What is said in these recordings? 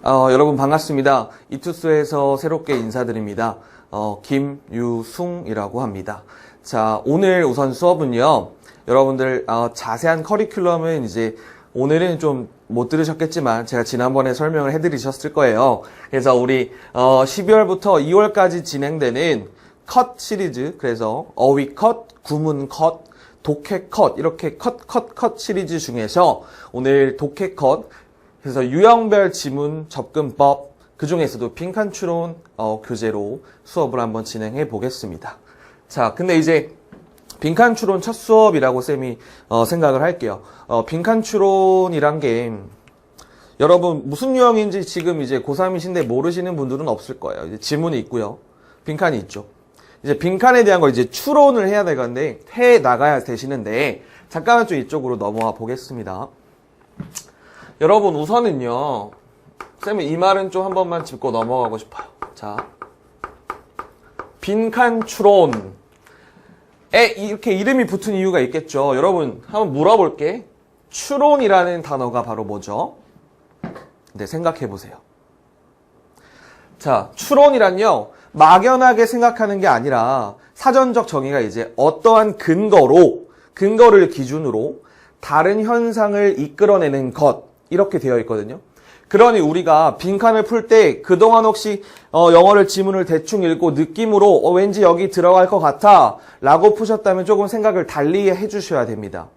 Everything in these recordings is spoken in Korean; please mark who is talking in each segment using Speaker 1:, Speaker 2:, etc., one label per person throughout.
Speaker 1: 여러분 반갑습니다. 이투스에서 새롭게 인사드립니다. 김유숭이라고 합니다. 자, 오늘 우선 수업은요. 여러분들 자세한 커리큘럼은 이제 오늘은 좀 못 들으셨겠지만 제가 지난번에 설명을 해드리셨을 거예요. 그래서 우리 12월부터 2월까지 진행되는 컷 시리즈, 그래서 어휘 컷, 구문 컷, 독해 컷, 이렇게 컷 시리즈 중에서 오늘 독해 컷, 그래서 유형별 지문 접근법, 그 중에서도 빈칸 추론 교재로 수업을 한번 진행해 보겠습니다. 자, 근데 이제 빈칸 추론 첫 수업이라고 쌤이 생각을 할게요. 빈칸 추론이란 게 여러분 무슨 유형인지 지금 이제 고3이신데 모르시는 분들은 없을 거예요. 이제 지문이 있고요. 빈칸이 있죠. 이제 빈칸에 대한 걸 이제 추론을 해야 되는데 해 나가야 되시는데 잠깐만 좀 이쪽으로 넘어와 보겠습니다. 여러분 우선은요. 쌤은 이 말은 좀 한 번만 짚고 넘어가고 싶어요. 자, 빈칸 추론. 이렇게 이름이 붙은 이유가 있겠죠. 여러분 한번 물어볼게. 추론이라는 단어가 바로 뭐죠? 네, 생각해 보세요. 자, 추론이란요. 막연하게 생각하는 게 아니라 사전적 정의가 이제 어떠한 근거를 기준으로 다른 현상을 이끌어내는 것, 이렇게 되어 있거든요. 그러니 우리가 빈칸을 풀 때 그동안 혹시 영어를 지문을 대충 읽고 느낌으로 왠지 여기 들어갈 것 같아 라고 푸셨다면 조금 생각을 달리 해주셔야 됩니다.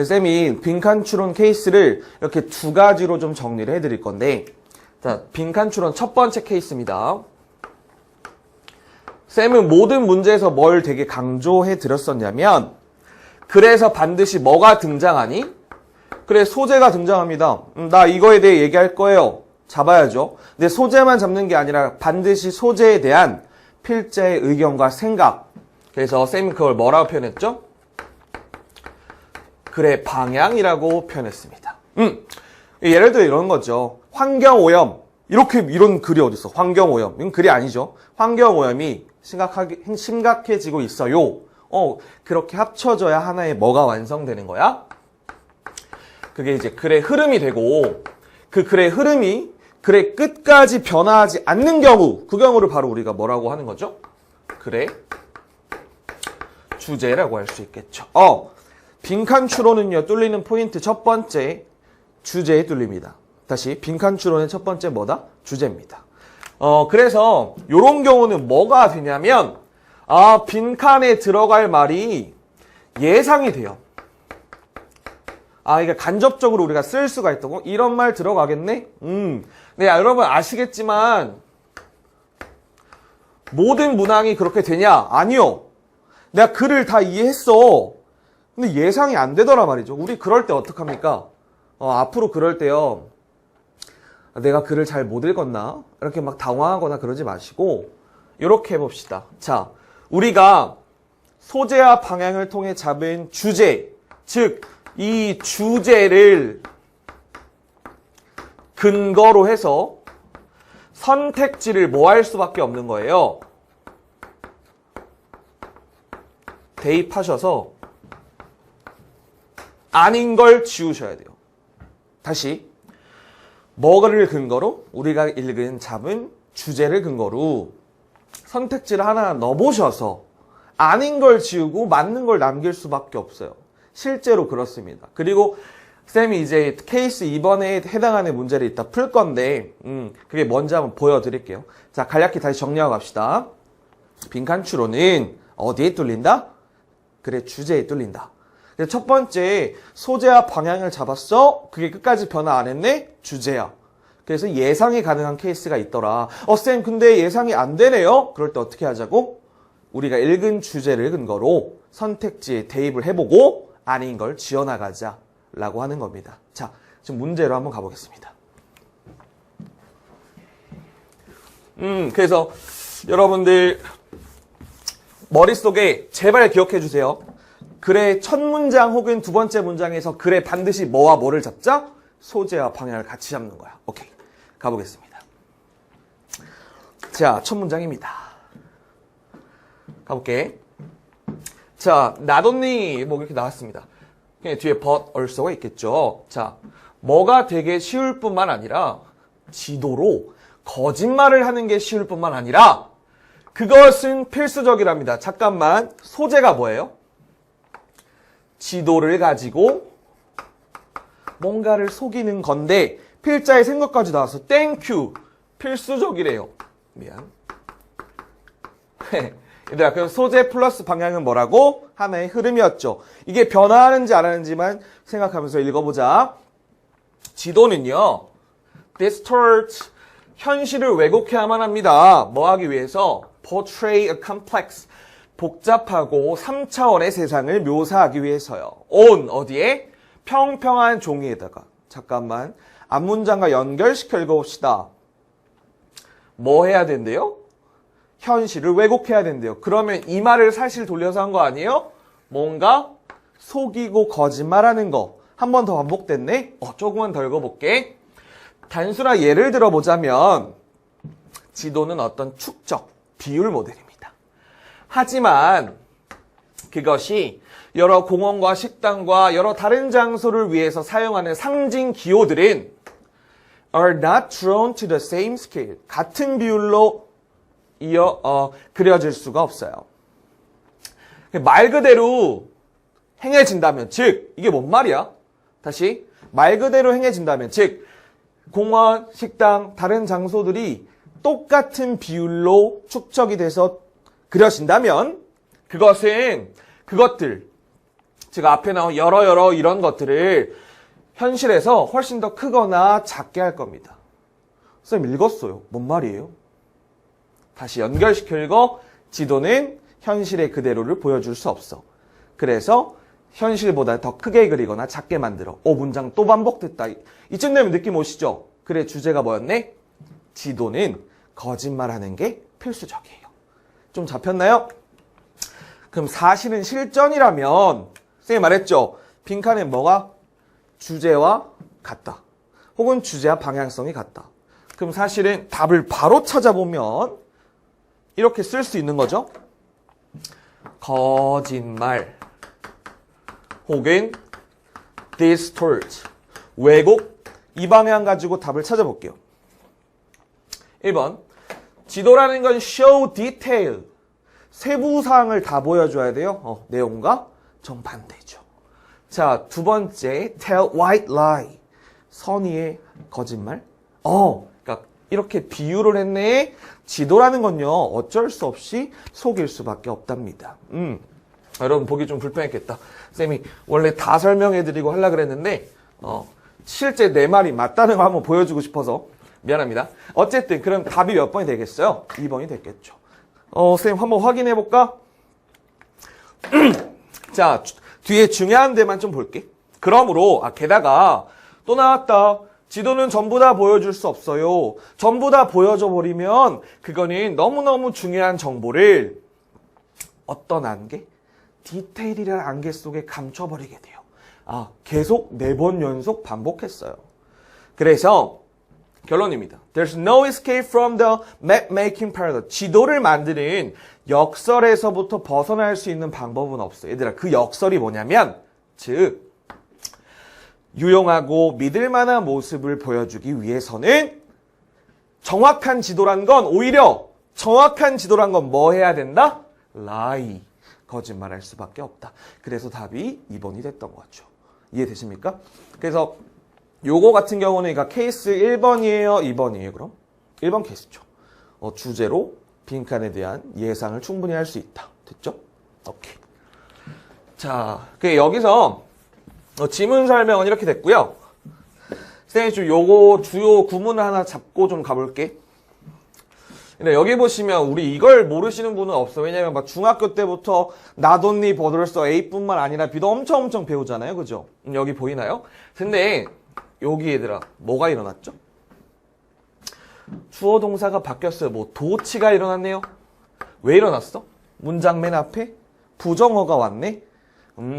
Speaker 1: 쌤이 빈칸 추론 케이스를 이렇게 두 가지로 좀 정리를 해드릴 건데, 자, 빈칸 추론 첫 번째 케이스입니다. 쌤은 모든 문제에서 뭘 되게 강조해 드렸었냐면, 그래서 반드시 뭐가 등장하니? 그래, 소재가 등장합니다. 나 이거에 대해 얘기할 거예요. 잡아야죠. 근데 소재만 잡는 게 아니라 반드시 소재에 대한 필자의 의견과 생각. 그래서 쌤이 그걸 뭐라고 표현했죠? 그래, 방향이라고 표현했습니다. 예를 들어 이런 거죠. 환경오염. 이런 글이 어딨어? 환경오염. 이건 글이 아니죠. 환경오염이 심각해지고 있어요. 그렇게 합쳐져야 하나의 뭐가 완성되는 거야? 그게 이제 글의 흐름이 되고, 그 글의 흐름이 글의 끝까지 변화하지 않는 경우, 그 경우를 바로 우리가 뭐라고 하는 거죠? 글의 주제라고 할 수 있겠죠. 빈칸 추론은요, 뚫리는 포인트 첫 번째, 주제에 뚫립니다. 다시, 빈칸 추론의 첫 번째 뭐다? 주제입니다. 그래서 요런 경우는 뭐가 되냐면, 빈칸에 들어갈 말이 예상이 돼요. 이게 간접적으로 우리가 쓸 수가 있다고? 이런 말 들어가겠네? 네, 여러분 아시겠지만 모든 문항이 그렇게 되냐? 아니요. 내가 글을 다 이해했어. 근데 예상이 안 되더라 말이죠. 우리 그럴 때 어떡합니까? 앞으로 그럴 때요. 내가 글을 잘 못 읽었나? 이렇게 막 당황하거나 그러지 마시고 이렇게 해봅시다. 자, 우리가 소재와 방향을 통해 잡은 주제, 즉 이 주제를 근거로 해서 선택지를 뭐 할 수밖에 없는 거예요. 대입하셔서 아닌 걸 지우셔야 돼요. 다시, 뭐를 근거로? 우리가 잡은 주제를 근거로 선택지를 하나 넣어보셔서 아닌 걸 지우고 맞는 걸 남길 수밖에 없어요. 실제로 그렇습니다. 그리고 쌤이 이제 케이스 2번에 해당하는 문제를 이따 풀 건데 그게 뭔지 한번 보여드릴게요. 자, 간략히 다시 정리하고 갑시다. 빈칸 추론은 어디에 뚫린다? 그래, 주제에 뚫린다. 그래서 첫 번째, 소재와 방향을 잡았어? 그게 끝까지 변화 안 했네? 주제야. 그래서 예상이 가능한 케이스가 있더라. 쌤, 근데 예상이 안 되네요? 그럴 때 어떻게 하자고? 우리가 읽은 주제를 근거로 선택지에 대입을 해보고 아닌 걸 지어나가자 라고 하는 겁니다. 자, 지금 문제로 한번 가보겠습니다. 그래서 여러분들 머릿속에 제발 기억해 주세요. 글의 첫 문장 혹은 두 번째 문장에서 글에 반드시 뭐와 뭐를 잡자? 소재와 방향을 같이 잡는 거야. 오케이, 가보겠습니다. 자, 첫 문장입니다. 가볼게. 자, not only 뭐 이렇게 나왔습니다. 뒤에 but also가 있겠죠. 자, 뭐가 되게 쉬울 뿐만 아니라 지도로 거짓말을 하는 게 쉬울 뿐만 아니라 그것은 필수적이랍니다. 잠깐만, 소재가 뭐예요? 지도를 가지고 뭔가를 속이는 건데 필자의 생각까지 나와서 땡큐 필수적이래요. 미안. 얘들아, 그럼 소재 플러스 방향은 뭐라고? 하나의 흐름이었죠. 이게 변화하는지 안 하는지만 생각하면서 읽어보자. 지도는요, distort, 현실을 왜곡해야만 합니다. 뭐 하기 위해서? portray a complex, 복잡하고 3차원의 세상을 묘사하기 위해서요. on, 어디에? 평평한 종이에다가. 잠깐만, 앞문장과 연결시켜 읽어봅시다. 뭐 해야 된대요? 현실을 왜곡해야 된대요. 그러면 이 말을 사실 돌려서 한 거 아니에요? 뭔가 속이고 거짓말하는 거. 한 번 더 반복됐네? 조금만 더 읽어볼게. 단순한 예를 들어보자면 지도는 어떤 축적, 비율 모델입니다. 하지만 그것이 여러 공원과 식당과 여러 다른 장소를 위해서 사용하는 상징 기호들은 are not drawn to the same scale. 같은 비율로 그려질 수가 없어요. 말 그대로 행해진다면, 즉 이게 뭔 말이야? 다시 말 그대로 행해진다면, 즉 공원, 식당, 다른 장소들이 똑같은 비율로 축적이 돼서 그려진다면 그것들, 즉 앞에 나온 여러 이런 것들을 현실에서 훨씬 더 크거나 작게 할 겁니다. 선생님 읽었어요. 뭔 말이에요? 다시 연결시켜 읽어. 지도는 현실의 그대로를 보여줄 수 없어. 그래서 현실보다 더 크게 그리거나 작게 만들어. 문장 또 반복됐다. 이쯤 되면 느낌 오시죠? 그래, 주제가 뭐였네? 지도는 거짓말하는 게 필수적이에요. 좀 잡혔나요? 그럼 사실은 실전이라면 선생님이 말했죠? 빈칸엔 뭐가? 주제와 같다. 혹은 주제와 방향성이 같다. 그럼 사실은 답을 바로 찾아보면 이렇게 쓸 수 있는 거죠. 거짓말 혹은 distort, 왜곡. 이 방향 가지고 답을 찾아볼게요. 1번, 지도라는 건 show detail, 세부사항을 다 보여줘야 돼요. 내용과 정반대죠. 자, 두 번째, tell white lie, 선의의 거짓말. 그러니까 이렇게 비유를 했네. 지도라는 건요, 어쩔 수 없이 속일 수밖에 없답니다. 여러분 보기 좀 불편했겠다. 쌤이 원래 다 설명해드리고 하려고 그랬는데 실제 내 말이 맞다는 거 한번 보여주고 싶어서 미안합니다. 어쨌든 그럼 답이 몇 번이 되겠어요? 2번이 됐겠죠. 쌤 한번 확인해 볼까? 자, 뒤에 중요한 데만 좀 볼게. 그러므로 게다가 또 나왔다. 지도는 전부 다 보여줄 수 없어요. 전부 다 보여줘 버리면 그거는 너무너무 중요한 정보를 어떤 안개? 디테일이라는 안개 속에 감춰버리게 돼요. 계속 4번 연속 반복했어요. 그래서 결론입니다. There's no escape from the map-making paradox. 지도를 만드는 역설에서부터 벗어날 수 있는 방법은 없어요. 얘들아, 그 역설이 뭐냐면, 즉 유용하고 믿을 만한 모습을 보여주기 위해서는 정확한 지도란 건 오히려 정확한 지도란 건 뭐 해야 된다? lie. 거짓말할 수밖에 없다. 그래서 답이 2번이 됐던 거죠. 이해되십니까? 그래서 요거 같은 경우는 그러니까 케이스 1번이에요? 2번이에요? 그럼? 1번 케이스죠. 주제로 빈칸에 대한 예상을 충분히 할 수 있다. 됐죠? 오케이. 자, 여기서 지문 설명은 이렇게 됐고요. 선생님 좀 요거 주요 구문을 하나 잡고 좀 가볼게. 근데 여기 보시면 우리 이걸 모르시는 분은 없어. 왜냐면 막 중학교 때부터 not only but들서 A뿐만 아니라 B도 엄청 배우잖아요. 그죠? 여기 보이나요? 근데 여기 얘들아 뭐가 일어났죠? 주어 동사가 바뀌었어요. 도치가 일어났네요. 왜 일어났어? 문장 맨 앞에 부정어가 왔네.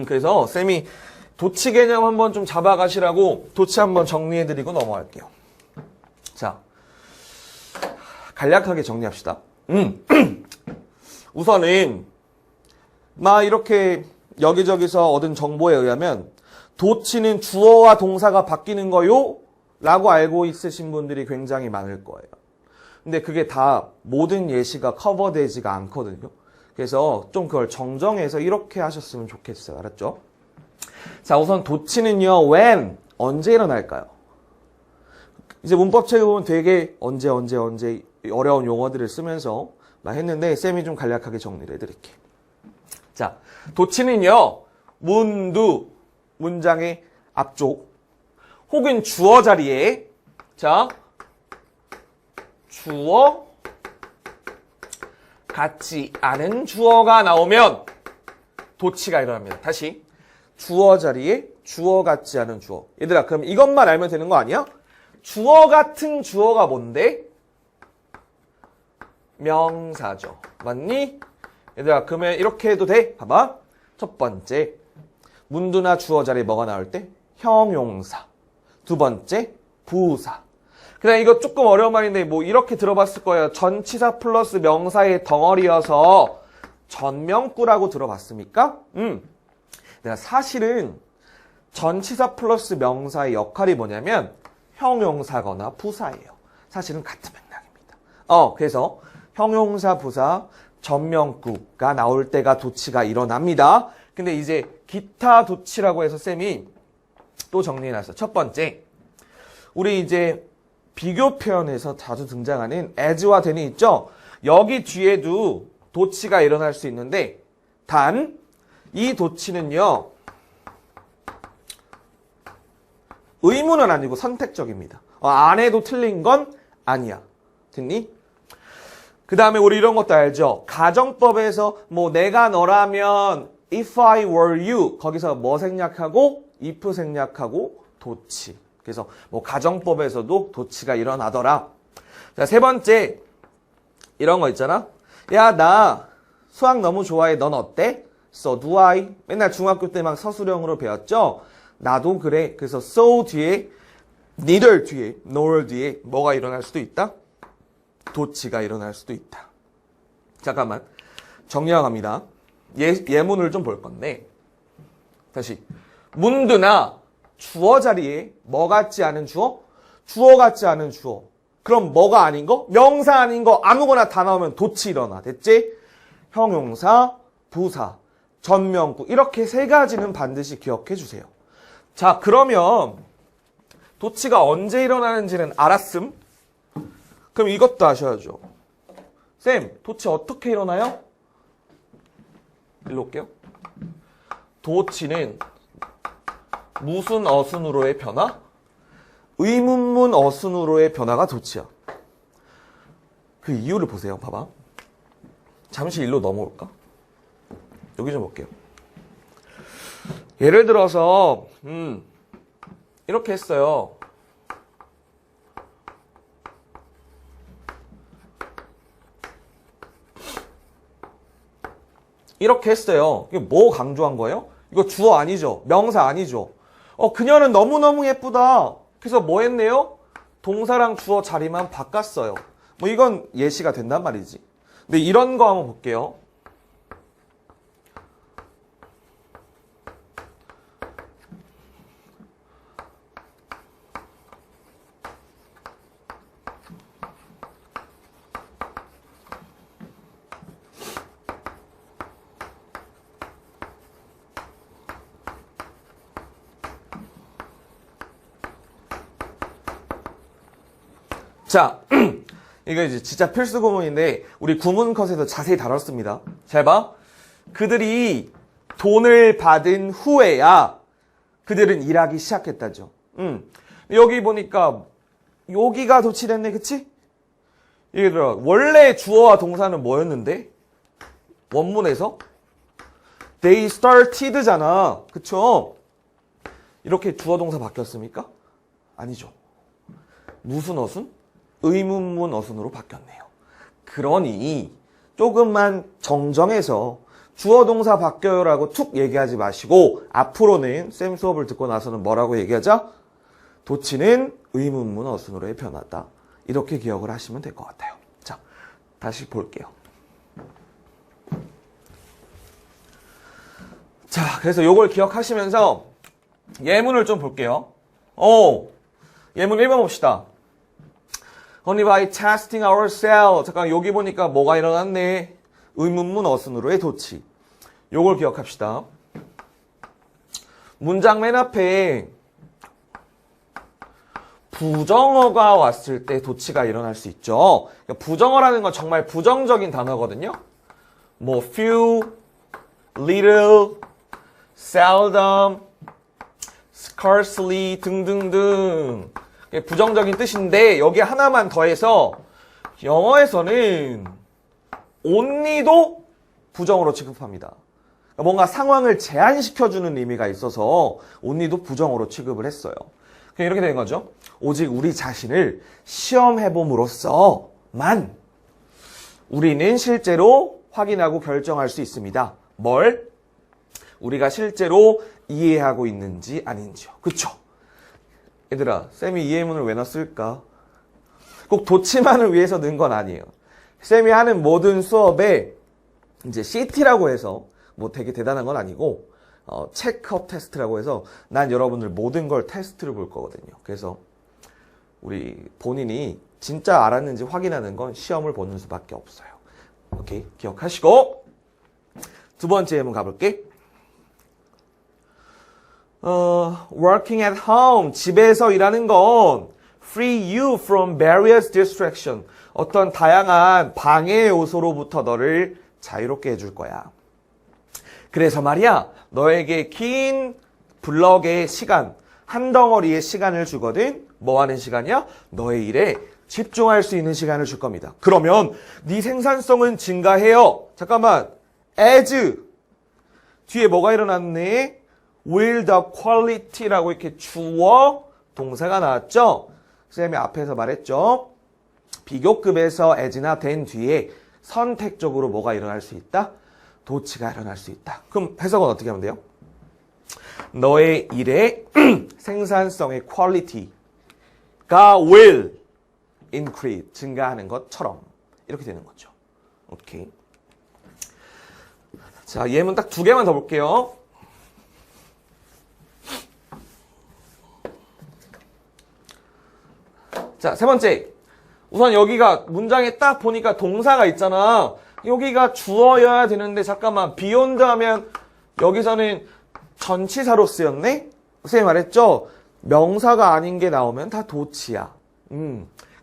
Speaker 1: 그래서 쌤이 도치 개념 한번 좀 잡아가시라고 도치 한번 정리해드리고 넘어갈게요. 자, 간략하게 정리합시다. 우선은 이렇게 여기저기서 얻은 정보에 의하면 도치는 주어와 동사가 바뀌는 거요? 라고 알고 있으신 분들이 굉장히 많을 거예요. 근데 그게 다 모든 예시가 커버되지가 않거든요. 그래서 좀 그걸 정정해서 이렇게 하셨으면 좋겠어요. 알았죠? 자, 우선 도치는요, when, 언제 일어날까요? 이제 문법책에 보면 되게 언제 어려운 용어들을 쓰면서 막 했는데 쌤이 좀 간략하게 정리를 해드릴게요. 자, 도치는요, 문두, 문장의 앞쪽, 혹은 주어 자리에, 자, 주어 같지 않은 주어가 나오면 도치가 일어납니다. 다시, 주어 자리에 주어 같지 않은 주어. 얘들아, 그럼 이것만 알면 되는 거 아니야? 주어 같은 주어가 뭔데? 명사죠. 맞니? 얘들아, 그러면 이렇게 해도 돼? 봐봐. 첫 번째, 문두나 주어 자리에 뭐가 나올 때? 형용사. 두 번째, 부사. 그냥 이거 조금 어려운 말인데 뭐 이렇게 들어봤을 거예요. 전치사 플러스 명사의 덩어리여서 전명구라고 들어봤습니까? 내가 사실은 전치사 플러스 명사의 역할이 뭐냐면 형용사거나 부사예요. 사실은 같은 맥락입니다. 그래서 형용사, 부사, 전명구가 나올 때가 도치가 일어납니다. 근데 이제 기타 도치라고 해서 쌤이 또 정리해놨어. 첫 번째, 우리 이제 비교 표현에서 자주 등장하는 as와 then이 있죠? 여기 뒤에도 도치가 일어날 수 있는데 단 이 도치는요, 의무는 아니고 선택적입니다. 안 해도 틀린 건 아니야. 됐니? 그 다음에 우리 이런 것도 알죠? 가정법에서 뭐 내가 너라면 if I were you 거기서 뭐 생략하고 if 생략하고 도치. 그래서 뭐 가정법에서도 도치가 일어나더라. 자, 세 번째 이런 거 있잖아. 야, 나 수학 너무 좋아해. 넌 어때? So do I. 맨날 중학교 때 막 서술형으로 배웠죠? 나도 그래. 그래서 so 뒤에 neither 뒤에 nor 뒤에 뭐가 일어날 수도 있다? 도치가 일어날 수도 있다. 잠깐만. 정리합니다. 예문을 좀 볼 건데. 다시. 문두나 주어 자리에 뭐 같지 않은 주어? 주어 같지 않은 주어. 그럼 뭐가 아닌 거? 명사 아닌 거 아무거나 다 나오면 도치 일어나. 됐지? 형용사, 부사, 전명구 이렇게 세 가지는 반드시 기억해 주세요. 자, 그러면 도치가 언제 일어나는지는 알았음? 그럼 이것도 아셔야죠. 쌤, 도치 어떻게 일어나요? 일로 올게요. 도치는 무슨 어순으로의 변화? 의문문 어순으로의 변화가 도치야. 그 이유를 보세요. 봐봐. 잠시 일로 넘어올까? 여기 좀 볼게요. 예를 들어서 이렇게 했어요. 이렇게 했어요. 이게 뭐 강조한 거예요? 이거 주어 아니죠? 명사 아니죠? 그녀는 너무너무 예쁘다. 그래서 뭐 했네요? 동사랑 주어 자리만 바꿨어요. 뭐 이건 예시가 된단 말이지. 근데 이런 거 한번 볼게요. 자, 이거 이제 진짜 필수 구문인데 우리 구문컷에서 자세히 다뤘습니다. 잘 봐. 그들이 돈을 받은 후에야 그들은 일하기 시작했다죠. 여기 보니까 여기가 도치됐네, 그치? 예를 들어 원래 주어와 동사는 뭐였는데? 원문에서 they started잖아, 그쵸? 이렇게 주어 동사 바뀌었습니까? 아니죠. 무슨 어순? 의문문 어순으로 바뀌었네요. 그러니 조금만 정정해서 주어 동사 바뀌어요라고 툭 얘기하지 마시고 앞으로는 쌤 수업을 듣고 나서는 뭐라고 얘기하자? 도치는 의문문 어순으로의 변화다. 이렇게 기억을 하시면 될 것 같아요. 자, 다시 볼게요. 자, 그래서 요걸 기억하시면서 예문을 좀 볼게요. 예문 1번 봅시다. Only by testing ourselves. 잠깐 여기 보니까 뭐가 일어났네. 의문문 어순으로의 도치. 요걸 기억합시다. 문장 맨 앞에 부정어가 왔을 때 도치가 일어날 수 있죠. 그러니까 부정어라는 건 정말 부정적인 단어거든요. 뭐 few, little, seldom, scarcely 등등등 부정적인 뜻인데 여기 하나만 더해서 영어에서는 only도 부정어로 취급합니다. 뭔가 상황을 제한시켜주는 의미가 있어서 only도 부정어로 취급을 했어요. 그냥 이렇게 되는 거죠. 오직 우리 자신을 시험해봄으로써만 우리는 실제로 확인하고 결정할 수 있습니다. 뭘? 우리가 실제로 이해하고 있는지 아닌지요. 그쵸? 얘들아, 쌤이 이 예문을 왜 넣었을까? 꼭 도치만을 위해서 넣은 건 아니에요. 쌤이 하는 모든 수업에 이제 CT라고 해서 뭐 되게 대단한 건 아니고 체크업 테스트라고 해서 난 여러분들 모든 걸 테스트를 볼 거거든요. 그래서 우리 본인이 진짜 알았는지 확인하는 건 시험을 보는 수밖에 없어요. 오케이, 기억하시고 두 번째 예문 가볼게. Working at home, 집에서 일하는 건 free you from various distraction. 어떤 다양한 방해 요소로부터 너를 자유롭게 해줄 거야. 그래서 말이야, 너에게 긴 블럭의 시간, 한 덩어리의 시간을 주거든. 뭐 하는 시간이야? 너의 일에 집중할 수 있는 시간을 줄 겁니다. 그러면 네 생산성은 증가해요. 잠깐만, as 뒤에 뭐가 일어났네? will the quality라고 이렇게 주어 동사가 나왔죠? 쌤이 앞에서 말했죠? 비교급에서 as나 than 뒤에 선택적으로 뭐가 일어날 수 있다? 도치가 일어날 수 있다. 그럼 해석은 어떻게 하면 돼요? 너의 일의 생산성의 quality가 will increase, 증가하는 것처럼 이렇게 되는 거죠. 오케이. 자, 예문 딱 두 개만 더 볼게요. 자, 세 번째. 우선 여기가 문장에 딱 보니까 동사가 있잖아. 여기가 주어여야 되는데 잠깐만 beyond 하면 여기서는 전치사로 쓰였네? 선생님 말했죠? 명사가 아닌 게 나오면 다 도치야.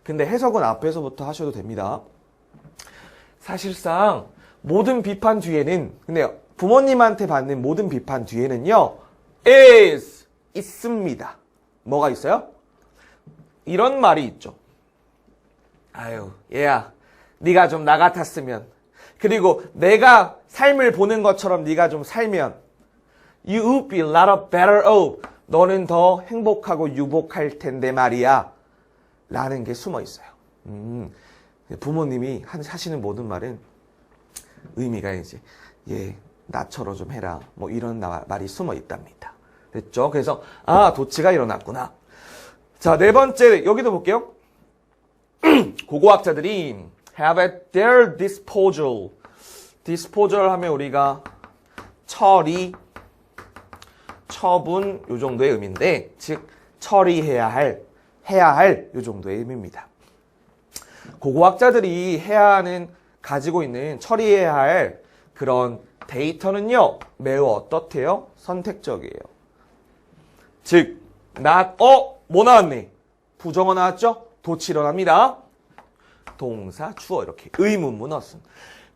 Speaker 1: 근데 해석은 앞에서부터 하셔도 됩니다. 사실상 모든 비판 뒤에는, 근데 부모님한테 받는 모든 비판 뒤에는요, is 있습니다. 뭐가 있어요? 이런 말이 있죠. 아유, 얘야, 네가 좀 나 같았으면, 그리고 내가 삶을 보는 것처럼 네가 좀 살면 You would be a lot of better off. 너는 더 행복하고 유복할 텐데 말이야. 라는 게 숨어 있어요. 부모님이 하시는 모든 말은 의미가 이제 나처럼 좀 해라. 뭐 이런 말이 숨어 있답니다. 됐죠? 그래서 도치가 일어났구나. 자, 네 번째 여기도 볼게요. 고고학자들이 have at their disposal. disposal 하면 우리가 처리, 처분 요 정도의 의미인데, 즉 처리해야 할, 요 정도의 의미입니다. 고고학자들이 가지고 있는 처리해야 할 그런 데이터는요, 매우 어떻대요? 선택적이에요. 즉, 뭐 나왔네? 부정어 나왔죠? 도치 일어납니다. 동사, 주어 이렇게 의문문 어순.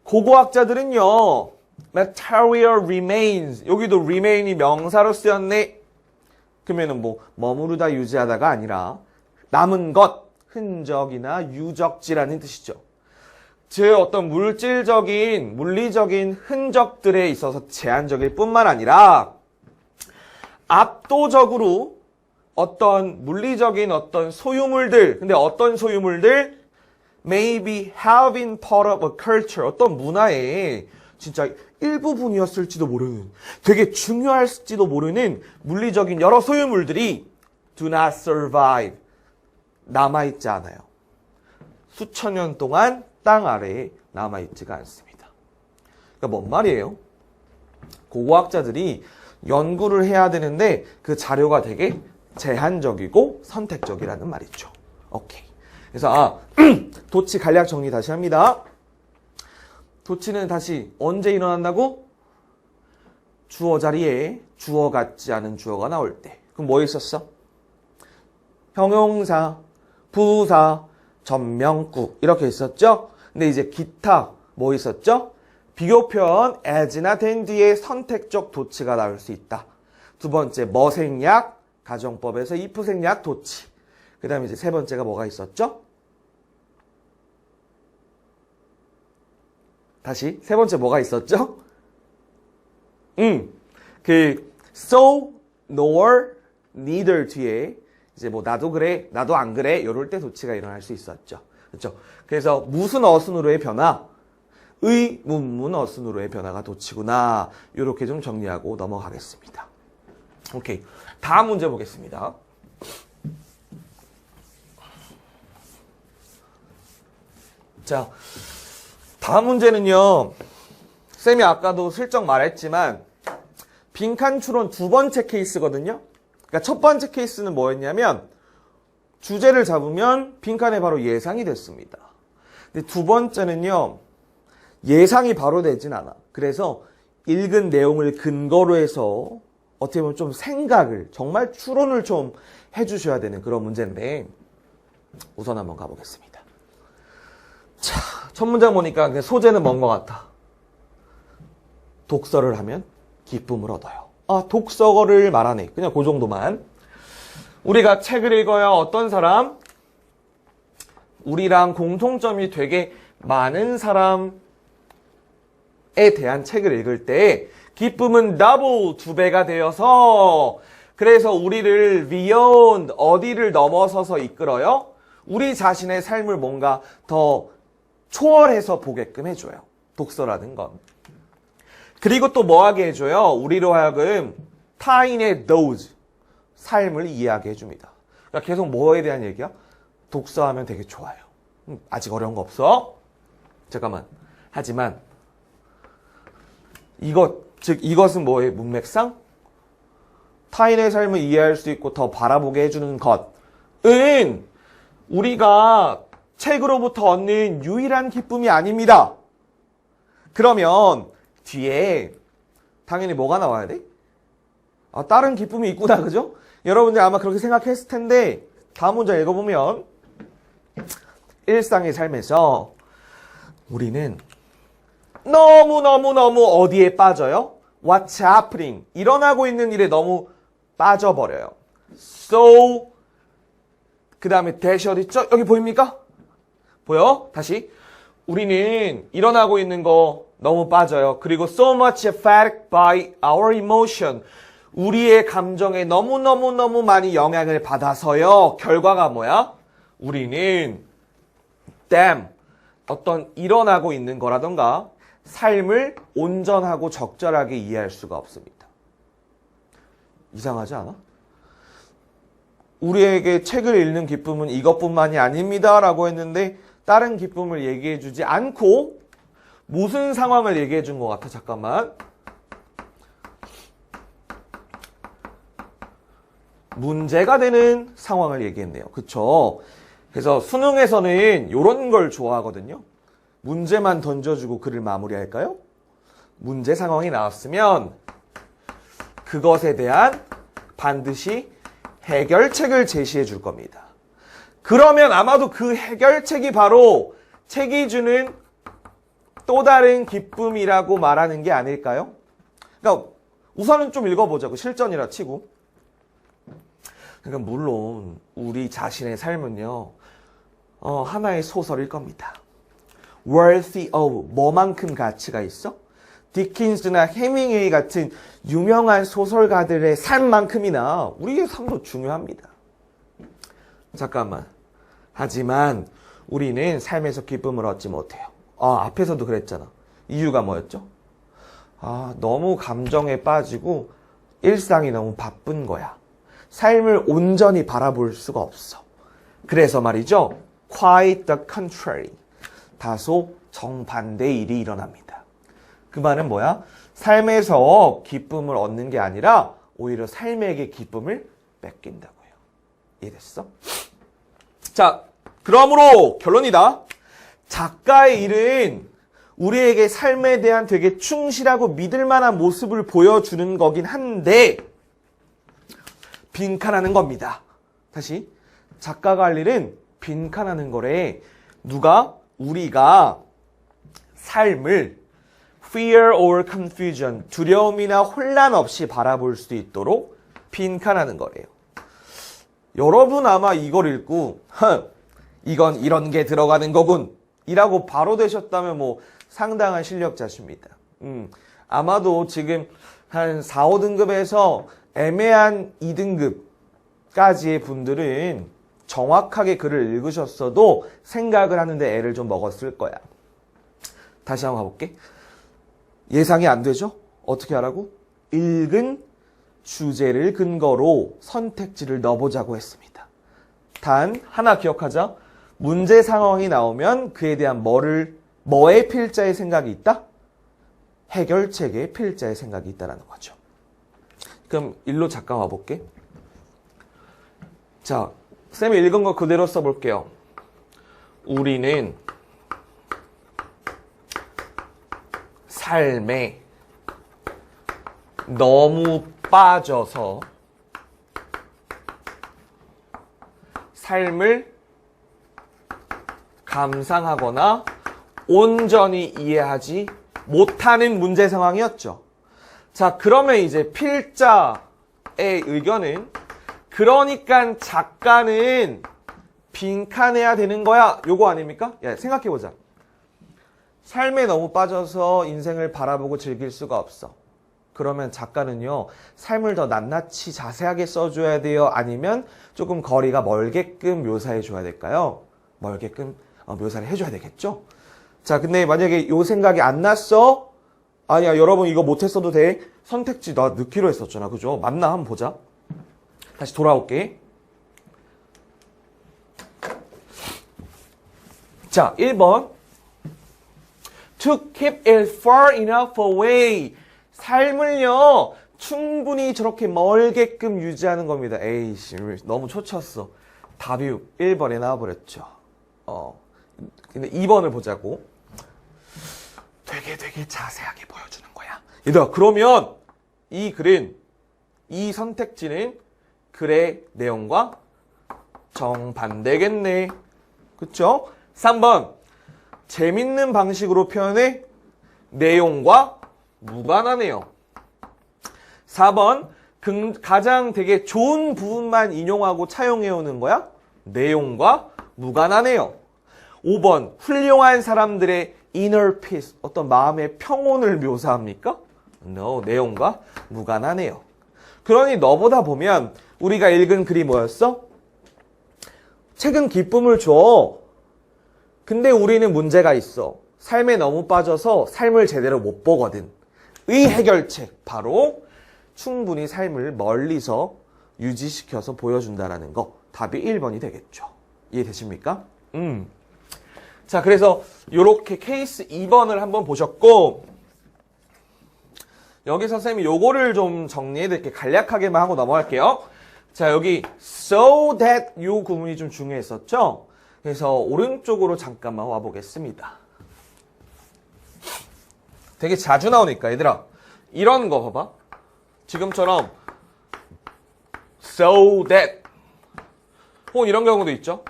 Speaker 1: 고고학자들은요, material remains, 여기도 remain이 명사로 쓰였네. 그러면은 뭐 머무르다 유지하다가 아니라 남은 것, 흔적이나 유적지라는 뜻이죠. 즉 어떤 물질적인, 물리적인 흔적들에 있어서 제한적일 뿐만 아니라 압도적으로 어떤 물리적인 어떤 소유물들, 근데 어떤 소유물들 maybe have been part of a culture, 어떤 문화의 진짜 일부분이었을지도 모르는, 되게 중요할지도 모르는 물리적인 여러 소유물들이 do not survive, 남아있지 않아요. 수천 년 동안 땅 아래에 남아있지가 않습니다. 그러니까 뭔 말이에요? 고고학자들이 연구를 해야 되는데 그 자료가 되게 제한적이고 선택적이라는 말이죠. 오케이. 그래서 도치 간략 정리 다시 합니다. 도치는 다시 언제 일어난다고? 주어 자리에 주어 같지 않은 주어가 나올 때. 그럼 뭐 있었어? 형용사, 부사, 전명구 이렇게 있었죠? 근데 이제 기타 뭐 있었죠? 비교 표현 as나 than 뒤에 선택적 도치가 나올 수 있다. 두 번째 뭐 생략, 가정법에서 if 생략 도치. 그 다음에 이제 세 번째가 뭐가 있었죠? 다시 세 번째 뭐가 있었죠? so, nor, neither 뒤에 이제 뭐 나도 그래, 나도 안 그래 이럴 때 도치가 일어날 수 있었죠. 그렇죠? 그래서 무슨 어순으로의 변화? 의문문 어순으로의 변화가 도치구나. 이렇게 좀 정리하고 넘어가겠습니다. 오케이. 다음 문제 보겠습니다. 자, 다음 문제는요. 쌤이 아까도 슬쩍 말했지만 빈칸 추론 두 번째 케이스거든요. 그러니까 첫 번째 케이스는 뭐였냐면 주제를 잡으면 빈칸에 바로 예상이 됐습니다. 근데 두 번째는요. 예상이 바로 되진 않아. 그래서 읽은 내용을 근거로 해서 어떻게 보면 좀 생각을 정말 추론을 좀 해주셔야 되는 그런 문제인데 우선 한번 가보겠습니다. 자, 첫 문장 보니까 그냥 소재는 뭔 것 같아. 독서를 하면 기쁨을 얻어요. 독서를 말하네. 그냥 그 정도만. 우리가 책을 읽어야 어떤 사람? 우리랑 공통점이 되게 많은 사람에 대한 책을 읽을 때 기쁨은 double, 2배가 되어서 그래서 우리를 beyond, 어디를 넘어서서 이끌어요? 우리 자신의 삶을 뭔가 더 초월해서 보게끔 해줘요. 독서라는 건. 그리고 또 뭐하게 해줘요? 우리로 하여금 타인의 those, 삶을 이해하게 해줍니다. 그러니까 계속 뭐에 대한 얘기야? 독서하면 되게 좋아요. 아직 어려운 거 없어? 잠깐만. 하지만 이것은 뭐의 문맥상? 타인의 삶을 이해할 수 있고 더 바라보게 해주는 것은 우리가 책으로부터 얻는 유일한 기쁨이 아닙니다. 그러면 뒤에 당연히 뭐가 나와야 돼? 다른 기쁨이 있구나, 그죠? 여러분들 아마 그렇게 생각했을 텐데 다음 문장 읽어보면 일상의 삶에서 우리는 너무 어디에 빠져요? What's happening? 일어나고 있는 일에 너무 빠져버려요. So 그 다음에 dash 어디 있죠? 여기 보입니까? 보여? 다시. 우리는 일어나고 있는 거 너무 빠져요. 그리고 so much affected by our emotion. 우리의 감정에 너무 많이 영향을 받아서요. 결과가 뭐야? 우리는 damn 어떤 일어나고 있는 거라던가 삶을 온전하고 적절하게 이해할 수가 없습니다. 이상하지 않아? 우리에게 책을 읽는 기쁨은 이것뿐만이 아닙니다 라고 했는데 다른 기쁨을 얘기해 주지 않고 무슨 상황을 얘기해 준 것 같아? 잠깐만. 문제가 되는 상황을 얘기했네요. 그쵸? 그래서 수능에서는 이런 걸 좋아하거든요. 문제만 던져주고 글을 마무리할까요? 문제 상황이 나왔으면 그것에 대한 반드시 해결책을 제시해 줄 겁니다. 그러면 아마도 그 해결책이 바로 책이 주는 또 다른 기쁨이라고 말하는 게 아닐까요? 그러니까 우선은 좀 읽어보자고. 실전이라 치고. 그러니까 물론 우리 자신의 삶은요. 하나의 소설일 겁니다. worthy of 뭐만큼 가치가 있어? 디킨스나 해밍웨이 같은 유명한 소설가들의 삶만큼이나 우리의 삶도 중요합니다. 잠깐만. 하지만 우리는 삶에서 기쁨을 얻지 못해요. 앞에서도 그랬잖아. 이유가 뭐였죠? 너무 감정에 빠지고 일상이 너무 바쁜 거야. 삶을 온전히 바라볼 수가 없어. 그래서 말이죠. Quite the contrary. 다소 정반대의 일이 일어납니다. 그 말은 뭐야? 삶에서 기쁨을 얻는 게 아니라 오히려 삶에게 기쁨을 뺏긴다고요. 이해됐어? 자, 그러므로 결론이다. 작가의 일은 우리에게 삶에 대한 되게 충실하고 믿을 만한 모습을 보여주는 거긴 한데 빈칸하는 겁니다. 다시 작가가 할 일은 빈칸하는 거래. 누가? 우리가 삶을 fear or confusion, 두려움이나 혼란 없이 바라볼 수 있도록 빈칸하는 거래요. 여러분 아마 이걸 읽고 이건 이런 게 들어가는 거군 이라고 바로 되셨다면 뭐 상당한 실력자십니다. 아마도 지금 한 4, 5등급에서 애매한 2등급까지의 분들은 정확하게 글을 읽으셨어도 생각을 하는데 애를 좀 먹었을 거야. 다시 한번 가볼게. 예상이 안 되죠? 어떻게 하라고? 읽은 주제를 근거로 선택지를 넣어보자고 했습니다. 단 하나 기억하자. 문제 상황이 나오면 그에 대한 뭐의 필자의 생각이 있다? 해결책의 필자의 생각이 있다라는 거죠. 그럼 일로 잠깐 와볼게. 자, 쌤이 읽은 거 그대로 써볼게요. 우리는 삶에 너무 빠져서 삶을 감상하거나 온전히 이해하지 못하는 문제 상황이었죠. 자, 그러면 이제 필자의 의견은 그러니까 작가는 빈칸해야 되는 거야. 요거 아닙니까? 야, 생각해보자. 삶에 너무 빠져서 인생을 바라보고 즐길 수가 없어. 그러면 작가는요, 삶을 더 낱낱이 자세하게 써줘야 돼요? 아니면 조금 거리가 멀게끔 묘사해줘야 될까요? 멀게끔 묘사를 해줘야 되겠죠? 자, 근데 만약에 요 생각이 안 났어? 아니야, 여러분 이거 못했어도 돼. 선택지 나 넣기로 했었잖아. 그죠? 맞나? 한번 보자. 다시 돌아올게. 자, 1번. To keep it far enough away. 삶을요, 충분히 저렇게 멀게끔 유지하는 겁니다. 에이씨, 너무 초쳤어. 답이 1번에 나와버렸죠. 근데 2번을 보자고. 되게 자세하게 보여주는 거야. 얘들아, 그러면 이 글은, 이 선택지는 글의 내용과 정반대겠네. 그쵸? 3번. 재밌는 방식으로 표현해 내용과 무관하네요. 4번. 가장 되게 좋은 부분만 인용하고 차용해오는 거야? 내용과 무관하네요. 5번. 훌륭한 사람들의 inner peace, 어떤 마음의 평온을 묘사합니까? No, 내용과 무관하네요. 그러니 너보다 보면 우리가 읽은 글이 뭐였어? 책은 기쁨을 줘. 근데 우리는 문제가 있어. 삶에 너무 빠져서 삶을 제대로 못 보거든. 의 해결책, 바로 충분히 삶을 멀리서 유지시켜서 보여준다라는 거. 답이 1번이 되겠죠. 이해되십니까? 자, 그래서 요렇게 케이스 2번을 한번 보셨고, 여기서 쌤이 요거를 좀 정리해드릴게. 간략하게만 하고 넘어갈게요. 자, 여기 so that 요 구문이 좀 중요했었죠? 그래서 오른쪽으로 잠깐만 와보겠습니다. 되게 자주 나오니까 얘들아, 이런 거 봐봐. 지금처럼 so that 혹은 이런 경우도 있죠.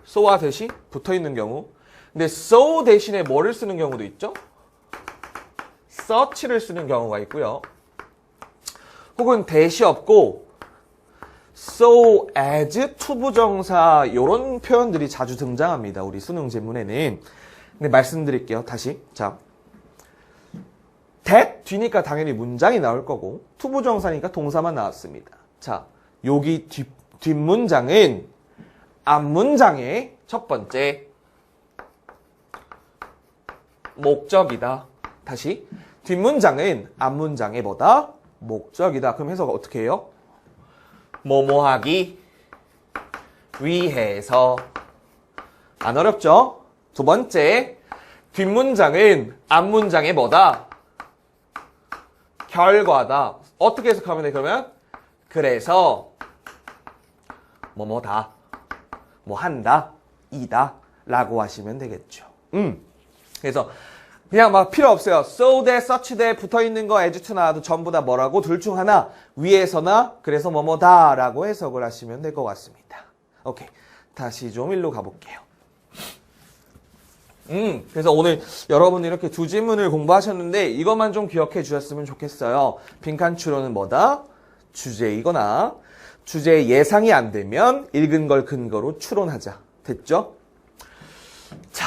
Speaker 1: so와 that이 붙어있는 경우. 근데 so 대신에 뭐를 쓰는 경우도 있죠. such를 쓰는 경우가 있고요. 혹은 that이 없고 so as 투부정사 이런 표현들이 자주 등장합니다. 우리 수능 제문에는. 근데 말씀드릴게요. 다시. 자, that 뒤니까 당연히 문장이 나올 거고 투부정사니까 동사만 나왔습니다. 자, 여기 뒷문장은 앞문장의 첫 번째 목적이다. 다시. 뒷문장은 앞문장의 뭐다? 목적이다. 그럼 해석 어떻게 해요? 뭐뭐하기 위해서. 안 어렵죠? 두 번째, 뒷문장은 앞문장의 뭐다? 결과다. 어떻게 해석하면 돼, 그러면? 그래서 뭐뭐다, 뭐 한다, 이다 라고 하시면 되겠죠. 그래서 그냥 막 필요 없어요. so that, such that 붙어있는 거 as to 나와도 전부 다 뭐라고? 둘 중 하나 위에서나 그래서 뭐뭐다 라고 해석을 하시면 될 것 같습니다. 오케이. 다시 좀 일로 가볼게요. 그래서 오늘 여러분 이렇게 두 지문을 공부하셨는데 이것만 좀 기억해 주셨으면 좋겠어요. 빈칸 추론은 뭐다? 주제이거나 주제 예상이 안 되면 읽은 걸 근거로 추론하자. 됐죠? 자,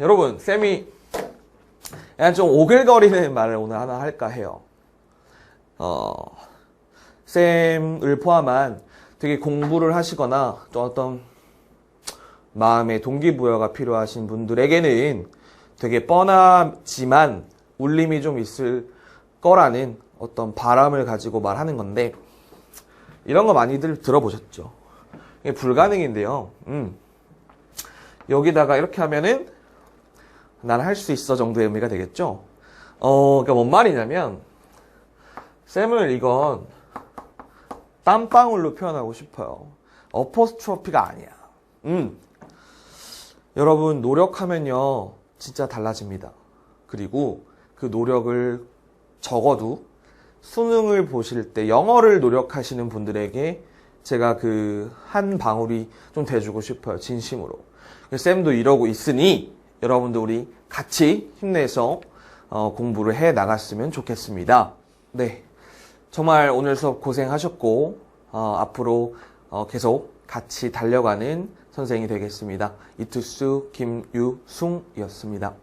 Speaker 1: 여러분 쌤이 약간 좀 오글거리는 말을 오늘 하나 할까 해요. 쌤을 포함한 되게 공부를 하시거나 또 어떤 마음의 동기부여가 필요하신 분들에게는 되게 뻔하지만 울림이 좀 있을 거라는 어떤 바람을 가지고 말하는 건데 이런 거 많이들 들어보셨죠? 이게 불가능인데요. 여기다가 이렇게 하면은 난 할 수 있어 정도의 의미가 되겠죠? 그러니까 뭔 말이냐면 쌤을 이건 땀방울로 표현하고 싶어요. 어포스트로피가 아니야. 여러분 노력하면요 진짜 달라집니다. 그리고 그 노력을 적어도 수능을 보실 때 영어를 노력하시는 분들에게 제가 그 한 방울이 좀 돼주고 싶어요. 진심으로. 쌤도 이러고 있으니 여러분도 우리 같이 힘내서 공부를 해 나갔으면 좋겠습니다. 네, 정말 오늘 수업 고생하셨고 앞으로 계속 같이 달려가는 선생이 되겠습니다. 이투스 김유숭이었습니다.